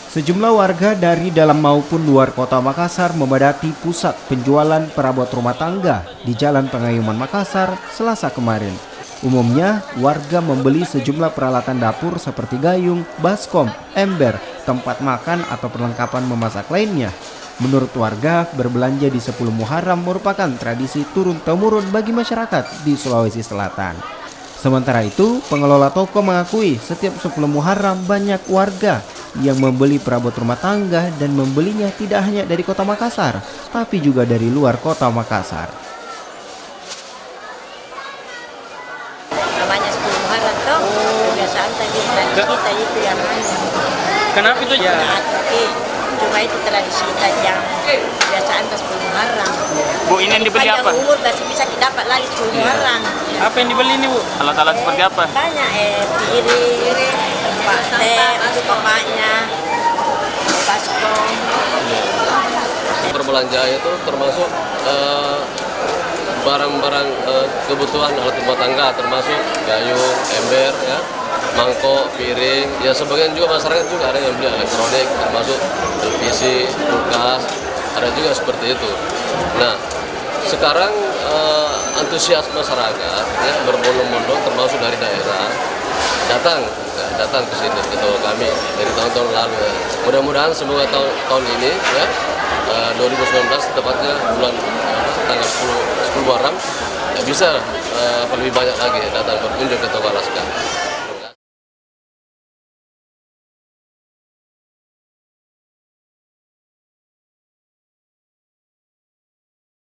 Sejumlah warga dari dalam maupun luar kota Makassar memadati pusat penjualan perabot rumah tangga di Jalan Pengayuman Makassar Selasa kemarin. Umumnya, warga membeli sejumlah peralatan dapur seperti gayung, baskom, ember, tempat makan atau perlengkapan memasak lainnya. Menurut warga, berbelanja di 10 Muharram merupakan tradisi turun-temurun bagi masyarakat di Sulawesi Selatan. Sementara itu, pengelola toko mengakui setiap 10 Muharram banyak warga yang membeli perabot rumah tangga dan membelinya tidak hanya dari kota Makassar, tapi juga dari luar kota Makassar. Namanya 10 Muharram toh, kebiasaan tadi kita itu yang mana. Kenapa itu ya? Cuma itu tradisi kita yang kebiasaan 10 Muharram. Bu, ini yang dibeli apa? Panjang umur masih bisa kita dapat lagi 10 Muharram. Apa yang dibeli ini, Bu? Alat-alat seperti apa? Banyak piring, tempat teh, untuk bapaknya, baskom. Berbelanja itu termasuk barang-barang kebutuhan alat rumah tangga, termasuk gayung, ember, ya, mangkok, piring. Ya sebagian juga masyarakat juga ada yang beli elektronik, termasuk televisi, kulkas, ada juga seperti itu. Nah, sekarang antusias masyarakat ya, berbondong-bondong termasuk dari daerah datang ke sini ke toko kami dari tahun-tahun lalu. Ya. Mudah-mudahan semoga tahun ini ya 2019 tepatnya bulan tanggal 10 Muharram bisa lebih banyak lagi datang berkunjung ke toko Alaska.